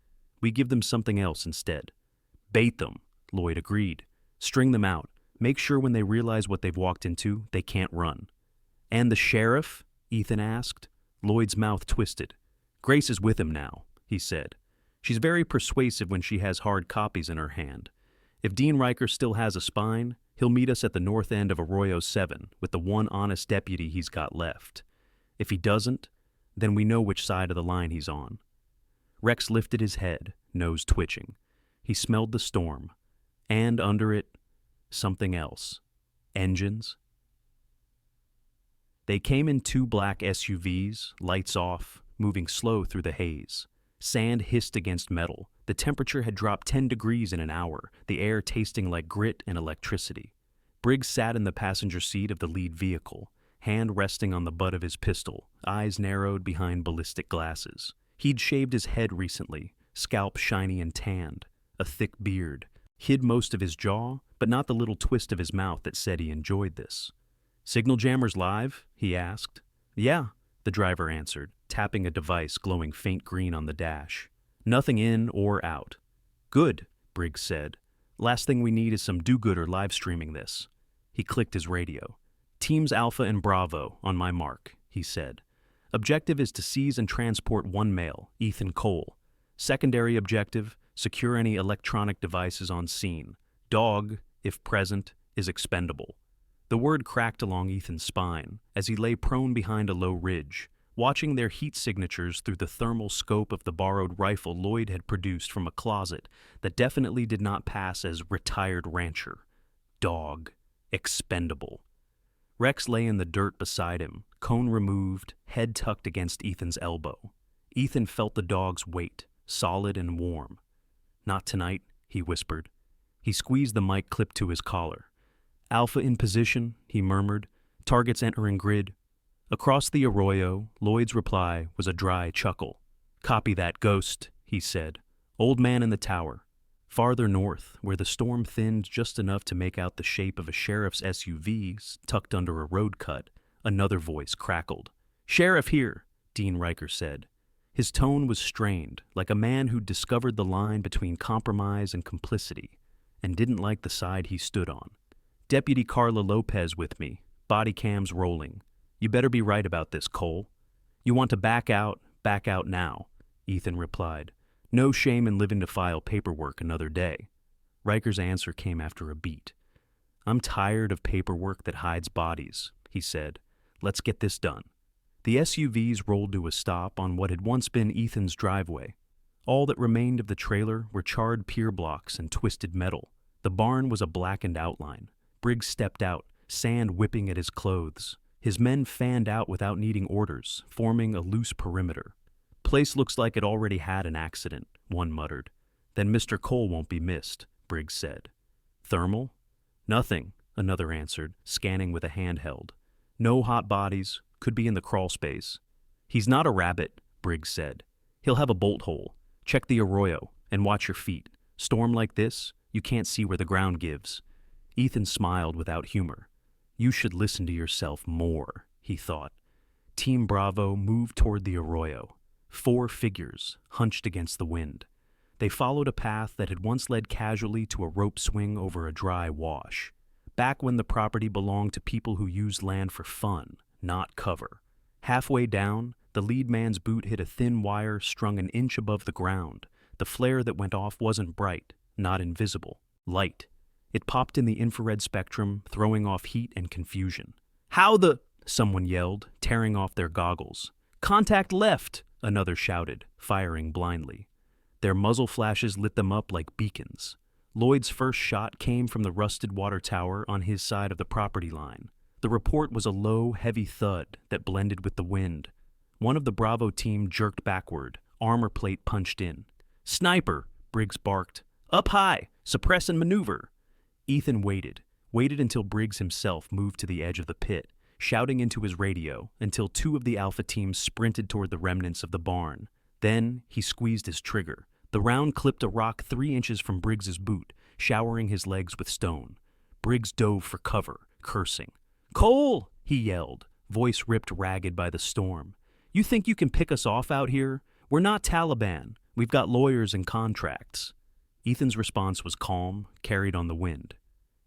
"We give them something else instead." "Bait them," Lloyd agreed. "String them out. Make sure when they realize what they've walked into, they can't run." "And the sheriff?" Ethan asked. Lloyd's mouth twisted. "Grace is with him now," he said. "She's very persuasive when she has hard copies in her hand. If Dean Riker still has a spine, he'll meet us at the north end of Arroyo 7 with the one honest deputy he's got left. If he doesn't, then we know which side of the line he's on." Rex lifted his head, nose twitching. He smelled the storm, and under it, something else. Engines. They came in 2 black SUVs, lights off, moving slow through the haze. Sand hissed against metal. The temperature had dropped 10 degrees in an hour, the air tasting like grit and electricity. Briggs sat in the passenger seat of the lead vehicle, hand resting on the butt of his pistol, eyes narrowed behind ballistic glasses. He'd shaved his head recently, scalp shiny and tanned, a thick beard. Hid most of his jaw, but not the little twist of his mouth that said he enjoyed this. "Signal jammers live?" he asked. "Yeah," the driver answered, tapping a device glowing faint green on the dash. "Nothing in or out." "Good," Briggs said. "Last thing we need is some do-gooder live streaming this." He clicked his radio. "Teams Alpha and Bravo, on my mark," he said. "Objective is to seize and transport 1 male, Ethan Cole. Secondary objective, secure any electronic devices on scene. Dog, if present, is expendable. The word cracked along Ethan's spine as he lay prone behind a low ridge, watching their heat signatures through the thermal scope of the borrowed rifle Lloyd had produced from a closet that definitely did not pass as retired rancher. Dog. Expendable. Rex lay in the dirt beside him, cone removed, head tucked against Ethan's elbow. Ethan felt the dog's weight, solid and warm. "Not tonight," he whispered. He squeezed the mic clip to his collar. "Alpha in position," he murmured. "Targets entering grid." Across the arroyo, Lloyd's reply was a dry chuckle. "Copy that, Ghost," he said. "Old man in the tower." Farther north, where the storm thinned just enough to make out the shape of a sheriff's SUV tucked under a road cut, another voice crackled. "Sheriff here," Dean Riker said. His tone was strained, like a man who'd discovered the line between compromise and complicity, and didn't like the side he stood on. "Deputy Carla Lopez with me. Body cams rolling. You better be right about this, Cole." "You want to back out now," Ethan replied. "No shame in living to file paperwork another day." Riker's answer came after a beat. "I'm tired of paperwork that hides bodies," he said. "Let's get this done." The SUVs rolled to a stop on what had once been Ethan's driveway. All that remained of the trailer were charred pier blocks and twisted metal. The barn was a blackened outline. Briggs stepped out, sand whipping at his clothes. His men fanned out without needing orders, forming a loose perimeter. "Place looks like it already had an accident," one muttered. "Then Mr. Cole won't be missed," Briggs said. "Thermal?" "Nothing," another answered, scanning with a handheld. "No hot bodies, could be in the crawl space." "He's not a rabbit," Briggs said. "He'll have a bolt hole. Check the arroyo, and watch your feet. Storm like this, you can't see where the ground gives." Ethan smiled without humor. "You should listen to yourself more," he thought. Team Bravo moved toward the arroyo. 4 figures, hunched against the wind. They followed a path that had once led casually to a rope swing over a dry wash, back when the property belonged to people who used land for fun, not cover. Halfway down, the lead man's boot hit a thin wire strung an inch above the ground. The flare that went off wasn't bright, not invisible, light. It popped in the infrared spectrum, throwing off heat and confusion. "How the—" someone yelled, tearing off their goggles. "Contact left!" another shouted, firing blindly. Their muzzle flashes lit them up like beacons. Lloyd's first shot came from the rusted water tower on his side of the property line. The report was a low, heavy thud that blended with the wind. One of the Bravo team jerked backward, armor plate punched in. "Sniper!" Briggs barked. "Up high! Suppress and maneuver!" Ethan waited until Briggs himself moved to the edge of the pit, shouting into his radio until 2 of the Alpha teams sprinted toward the remnants of the barn. Then he squeezed his trigger. The round clipped a rock 3 inches from Briggs's boot, showering his legs with stone. Briggs dove for cover, cursing. "Cole!" he yelled, voice ripped ragged by the storm. "You think you can pick us off out here? We're not Taliban. We've got lawyers and contracts." Ethan's response was calm, carried on the wind.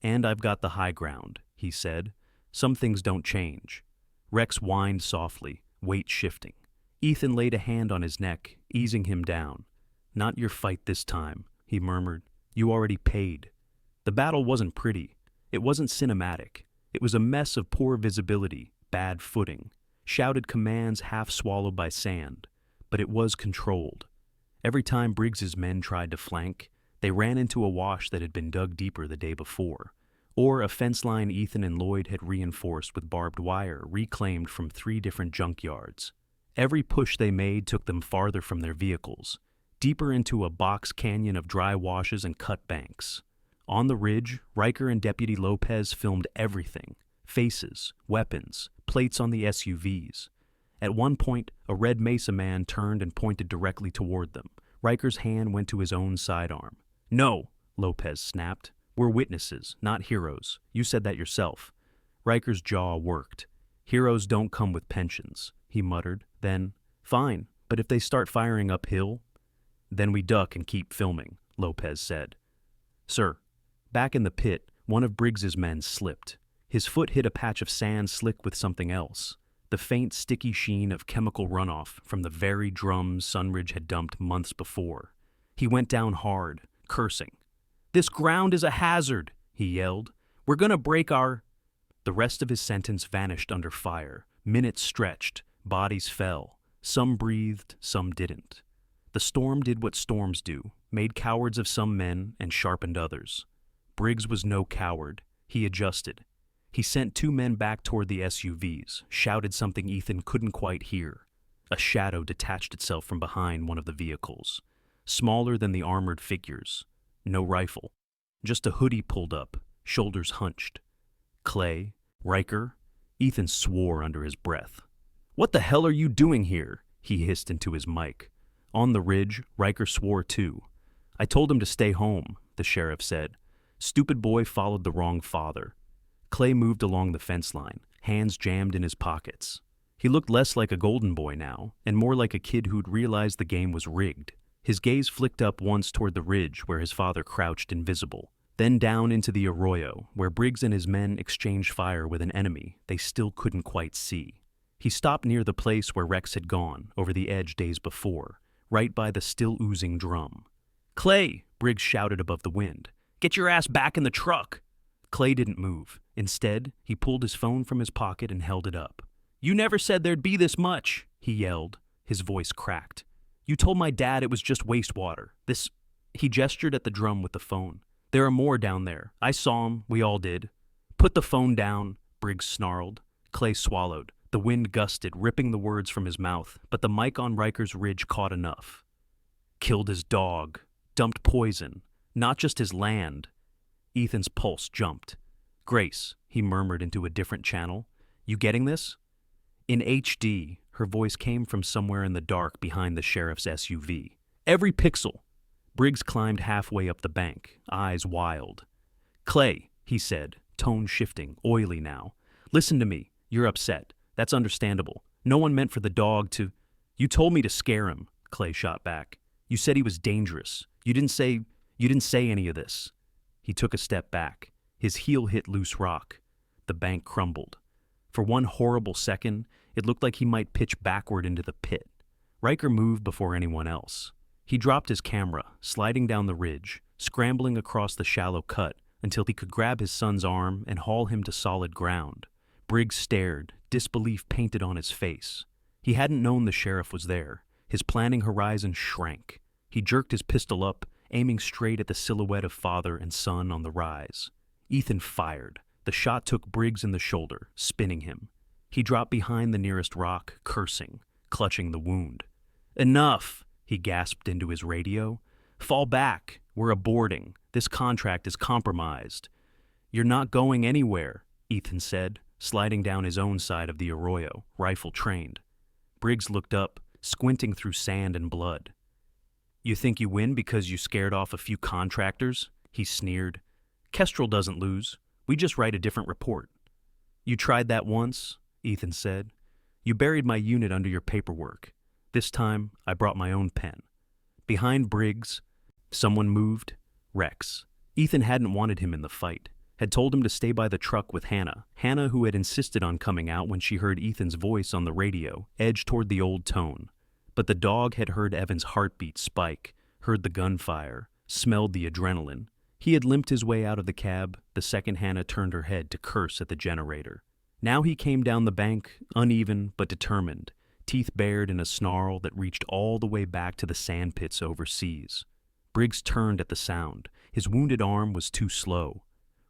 "And I've got the high ground," he said. "Some things don't change." Rex whined softly, weight shifting. Ethan laid a hand on his neck, easing him down. "Not your fight this time," he murmured. "You already paid." The battle wasn't pretty. It wasn't cinematic. It was a mess of poor visibility, bad footing, shouted commands half swallowed by sand. But it was controlled. Every time Briggs's men tried to flank, they ran into a wash that had been dug deeper the day before, or a fence line Ethan and Lloyd had reinforced with barbed wire reclaimed from 3 different junkyards. Every push they made took them farther from their vehicles, deeper into a box canyon of dry washes and cut banks. On the ridge, Riker and Deputy Lopez filmed everything: faces, weapons, plates on the SUVs. At one point, a Red Mesa man turned and pointed directly toward them. Riker's hand went to his own sidearm. "No," Lopez snapped. "We're witnesses, not heroes. You said that yourself." Riker's jaw worked. "Heroes don't come with pensions," he muttered. Then, "Fine, but if they start firing uphill?" "Then we duck and keep filming," Lopez said. "Sir." Back in the pit, one of Briggs's men slipped. His foot hit a patch of sand slick with something else, the faint, sticky sheen of chemical runoff from the very drums Sunridge had dumped months before. He went down hard, cursing. "This ground is a hazard," he yelled. We're gonna break our... The rest of his sentence vanished under fire. Minutes stretched, bodies fell. Some breathed, some didn't. The storm did what storms do, made cowards of some men and sharpened others. Briggs was no coward. He adjusted. He sent 2 men back toward the SUVs, shouted something Ethan couldn't quite hear. A shadow detached itself from behind one of the vehicles, smaller than the armored figures. No rifle. Just a hoodie pulled up, shoulders hunched. Clay? Riker? Ethan swore under his breath. "What the hell are you doing here?" he hissed into his mic. On the ridge, Riker swore too. "I told him to stay home," the sheriff said. "Stupid boy followed the wrong father." Clay moved along the fence line, hands jammed in his pockets. He looked less like a golden boy now, and more like a kid who'd realized the game was rigged. His gaze flicked up once toward the ridge where his father crouched invisible, then down into the arroyo where Briggs and his men exchanged fire with an enemy they still couldn't quite see. He stopped near the place where Rex had gone over the edge days before, right by the still oozing drum. "Clay!" Briggs shouted above the wind. "Get your ass back in the truck!" Clay didn't move. Instead, he pulled his phone from his pocket and held it up. "You never said there'd be this much," he yelled. His voice cracked. "You told my dad it was just wastewater. This..." He gestured at the drum with the phone. "There are more down there. I saw 'em. We all did." "Put the phone down," Briggs snarled. Clay swallowed. The wind gusted, ripping the words from his mouth, but the mic on Riker's ridge caught enough. "Killed his dog. Dumped poison. Not just his land." Ethan's pulse jumped. "Grace," he murmured into a different channel. "You getting this?" In HD, her voice came from somewhere in the dark behind the sheriff's SUV. "Every pixel." Briggs climbed halfway up the bank, eyes wild. "Clay," he said, tone shifting, oily now. "Listen to me. You're upset. That's understandable. No one meant for the dog to..." "You told me to scare him," Clay shot back. "You said he was dangerous. You didn't say any of this." He took a step back. His heel hit loose rock. The bank crumbled. For one horrible second, it looked like he might pitch backward into the pit. Riker moved before anyone else. He dropped his camera, sliding down the ridge, scrambling across the shallow cut until he could grab his son's arm and haul him to solid ground. Briggs stared, disbelief painted on his face. He hadn't known the sheriff was there. His planning horizon shrank. He jerked his pistol up, aiming straight at the silhouette of father and son on the rise. Ethan fired. The shot took Briggs in the shoulder, spinning him. He dropped behind the nearest rock, cursing, clutching the wound. "Enough!" he gasped into his radio. "Fall back. We're aborting. This contract is compromised." "You're not going anywhere," Ethan said, sliding down his own side of the arroyo, rifle trained. Briggs looked up, squinting through sand and blood. "You think you win because you scared off a few contractors?" he sneered. "Kestrel doesn't lose. We just write a different report." "You tried that once," Ethan said. "You buried my unit under your paperwork. This time, I brought my own pen." Behind Briggs, someone moved. Rex. Ethan hadn't wanted him in the fight. Had told him to stay by the truck with Hannah. Hannah, who had insisted on coming out when she heard Ethan's voice on the radio, edged toward the old tone. But the dog had heard Evan's heartbeat spike, heard the gunfire, smelled the adrenaline. He had limped his way out of the cab the second Hannah turned her head to curse at the generator. Now he came down the bank, uneven but determined, teeth bared in a snarl that reached all the way back to the sandpits overseas. Briggs turned at the sound. His wounded arm was too slow.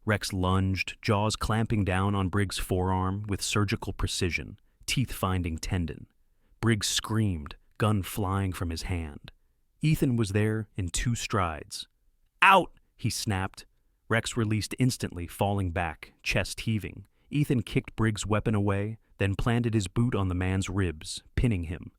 Rex lunged, jaws clamping down on Briggs' forearm with surgical precision, teeth finding tendon. Briggs screamed, gun flying from his hand. Ethan was there in 2 strides. "Out!" he snapped. Rex released instantly, falling back, chest heaving. Ethan kicked Briggs' weapon away, then planted his boot on the man's ribs, pinning him.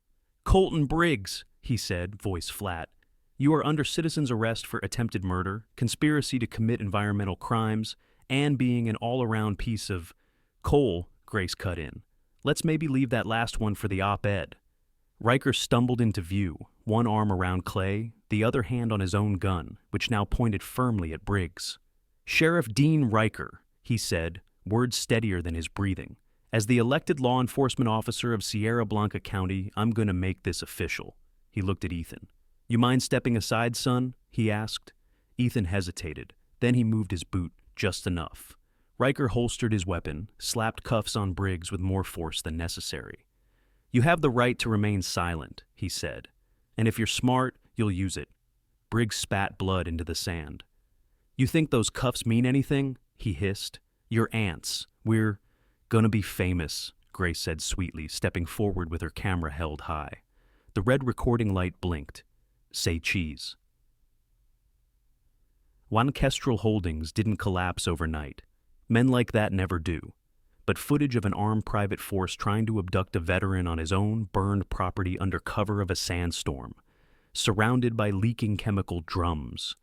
"Colton Briggs," he said, voice flat. "You are under citizen's arrest for attempted murder, conspiracy to commit environmental crimes, and being an all-around piece of..." "Cole," Grace cut in. "Let's maybe leave that last one for the op-ed." Riker stumbled into view, one arm around Clay, the other hand on his own gun, which now pointed firmly at Briggs. "Sheriff Dean Riker," he said, words steadier than his breathing. "As the elected law enforcement officer of Sierra Blanca County, I'm going to make this official." He looked at Ethan. "You mind stepping aside, son?" he asked. Ethan hesitated. Then he moved his boot just enough. Riker holstered his weapon, slapped cuffs on Briggs with more force than necessary. "You have the right to remain silent," he said. "And if you're smart, you'll use it." Briggs spat blood into the sand. "You think those cuffs mean anything?" he hissed. "You're ants. We're gonna be famous," Grace said sweetly, stepping forward with her camera held high. The red recording light blinked. "Say cheese." One Kestrel Holdings didn't collapse overnight. Men like that never do. But footage of an armed private force trying to abduct a veteran on his own burned property under cover of a sandstorm, surrounded by leaking chemical drums,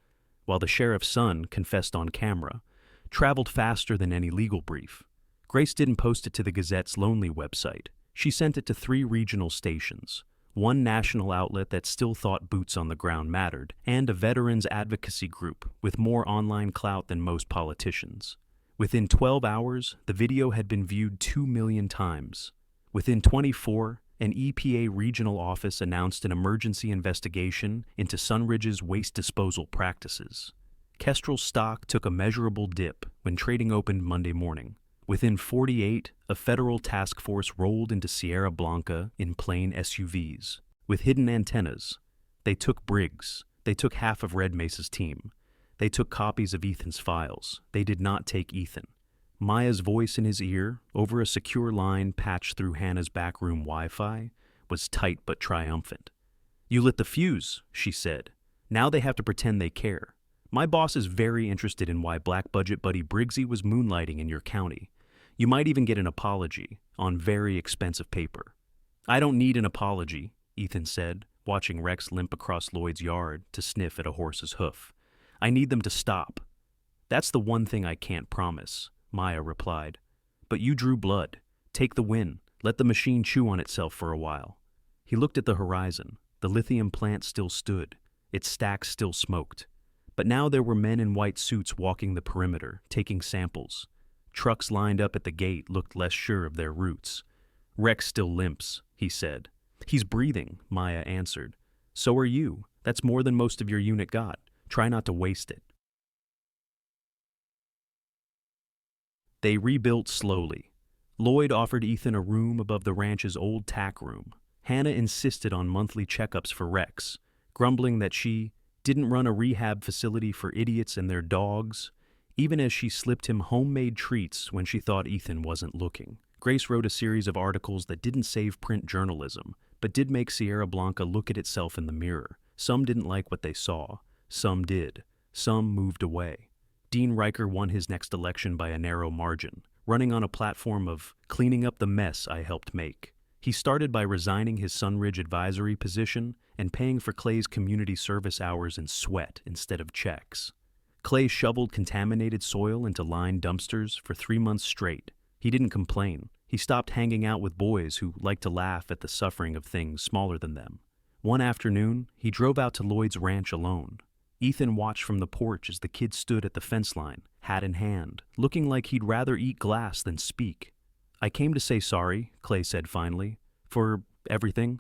while the sheriff's son confessed on camera, traveled faster than any legal brief. Grace didn't post it to the Gazette's Lonely website. She sent it to 3 regional stations, one national outlet that still thought boots on the ground mattered, and a veterans advocacy group with more online clout than most politicians. Within 12 hours, the video had been viewed 2 million times. Within 24, an EPA regional office announced an emergency investigation into Sunridge's waste disposal practices. Kestrel stock took a measurable dip when trading opened Monday morning. Within 48, a federal task force rolled into Sierra Blanca in plain SUVs, with hidden antennas. They took Briggs. They took half of Red Mesa's team. They took copies of Ethan's files. They did not take Ethan. Maya's voice in his ear, over a secure line patched through Hannah's backroom Wi-Fi, was tight but triumphant. "You lit the fuse," she said. "Now they have to pretend they care. My boss is very interested in why black-budget buddy Briggsy was moonlighting in your county. You might even get an apology, on very expensive paper." "I don't need an apology," Ethan said, watching Rex limp across Lloyd's yard to sniff at a horse's hoof. "I need them to stop." "That's the one thing I can't promise," Maya replied. "But you drew blood. Take the win. Let the machine chew on itself for a while." He looked at the horizon. The lithium plant still stood. Its stacks still smoked. But now there were men in white suits walking the perimeter, taking samples. Trucks lined up at the gate looked less sure of their routes. "Rex still limps," he said. "He's breathing," Maya answered. "So are you. That's more than most of your unit got. Try not to waste it." They rebuilt slowly. Lloyd offered Ethan a room above the ranch's old tack room. Hannah insisted on monthly checkups for Rex, grumbling that she didn't run a rehab facility for idiots and their dogs, even as she slipped him homemade treats when she thought Ethan wasn't looking. Grace wrote a series of articles that didn't save print journalism, but did make Sierra Blanca look at itself in the mirror. Some didn't like what they saw. Some did. Some moved away. Dean Riker won his next election by a narrow margin, running on a platform of cleaning up the mess I helped make. He started by resigning his Sunridge advisory position and paying for Clay's community service hours in sweat instead of checks. Clay shoveled contaminated soil into lined dumpsters for 3 months straight. He didn't complain. He stopped hanging out with boys who liked to laugh at the suffering of things smaller than them. One afternoon, he drove out to Lloyd's ranch alone. Ethan watched from the porch as the kid stood at the fence line, hat in hand, looking like he'd rather eat glass than speak. "I came to say sorry," Clay said finally, "for everything."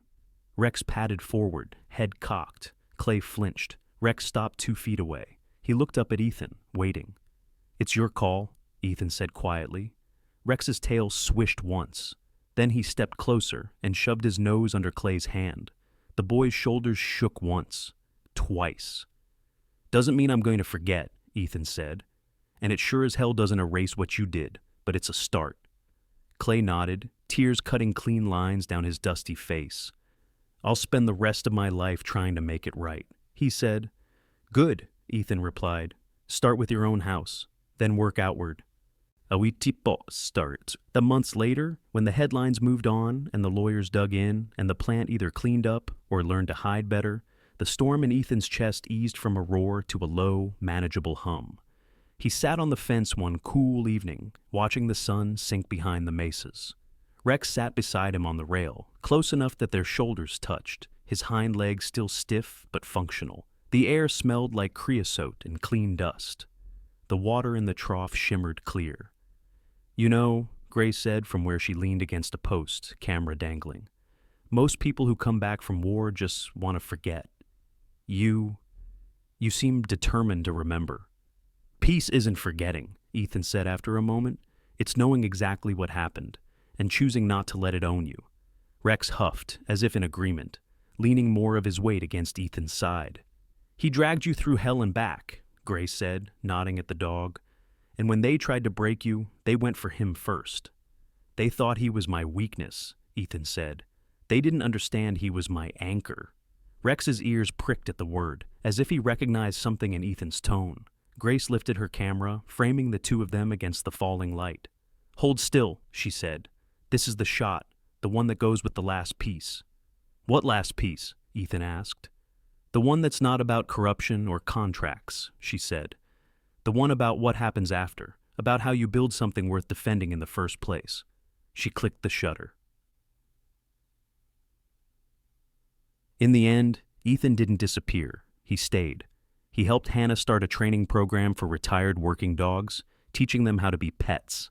Rex padded forward, head cocked. Clay flinched. Rex stopped 2 feet away. He looked up at Ethan, waiting. "It's your call," Ethan said quietly. Rex's tail swished once. Then he stepped closer and shoved his nose under Clay's hand. The boy's shoulders shook once. Twice. "Doesn't mean I'm going to forget," Ethan said. "And it sure as hell doesn't erase what you did, but it's a start." Clay nodded, tears cutting clean lines down his dusty face. "I'll spend the rest of my life trying to make it right," he said. "Good," Ethan replied. "Start with your own house, then work outward." A wee tipo start. The months later, when the headlines moved on and the lawyers dug in and the plant either cleaned up or learned to hide better, the storm in Ethan's chest eased from a roar to a low, manageable hum. He sat on the fence one cool evening, watching the sun sink behind the mesas. Rex sat beside him on the rail, close enough that their shoulders touched, his hind legs still stiff but functional. The air smelled like creosote and clean dust. The water in the trough shimmered clear. "You know," Grace said from where she leaned against a post, camera dangling, "most people who come back from war just want to forget. You seem determined to remember." "Peace isn't forgetting. Ethan said after a moment. It's knowing exactly what happened and choosing not to let it own you. Rex huffed, as if in agreement, leaning more of his weight against Ethan's side. He dragged you through hell and back, Grace said, nodding at the dog. And when they tried to break you, they went for him first. They thought he was my weakness, Ethan said. They didn't understand he was my anchor. Rex's ears pricked at the word, as if he recognized something in Ethan's tone. Grace lifted her camera, framing the two of them against the falling light. Hold still, she said. This is the shot, the one that goes with the last piece. What last piece? Ethan asked. The one that's not about corruption or contracts, she said. The one about what happens after, about how you build something worth defending in the first place. She clicked the shutter. In the end, Ethan didn't disappear. He stayed. He helped Hannah start a training program for retired working dogs, teaching them how to be pets,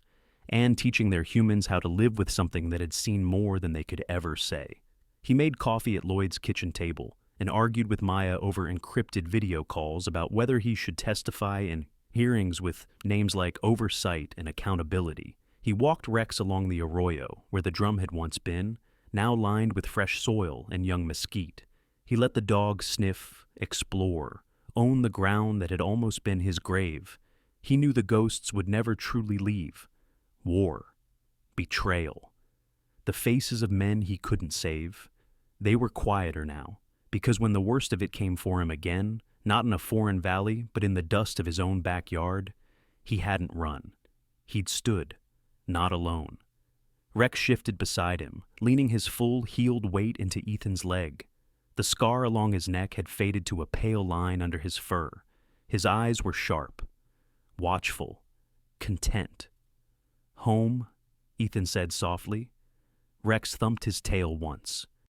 and teaching their humans how to live with something that had seen more than they could ever say. He made coffee at Lloyd's kitchen table and argued with Maya over encrypted video calls about whether he should testify in hearings with names like oversight and accountability. He walked Rex along the arroyo, where the drum had once been, now lined with fresh soil and young mesquite. He let the dog sniff, explore, own the ground that had almost been his grave. He knew the ghosts would never truly leave. War. Betrayal. The faces of men he couldn't save. They were quieter now, because when the worst of it came for him again, not in a foreign valley, but in the dust of his own backyard, he hadn't run. He'd stood, not alone. Rex shifted beside him, leaning his full, healed weight into Ethan's leg. The scar along his neck had faded to a pale line under his fur. His eyes were sharp, watchful, content. Home, Ethan said softly. Rex thumped his tail once,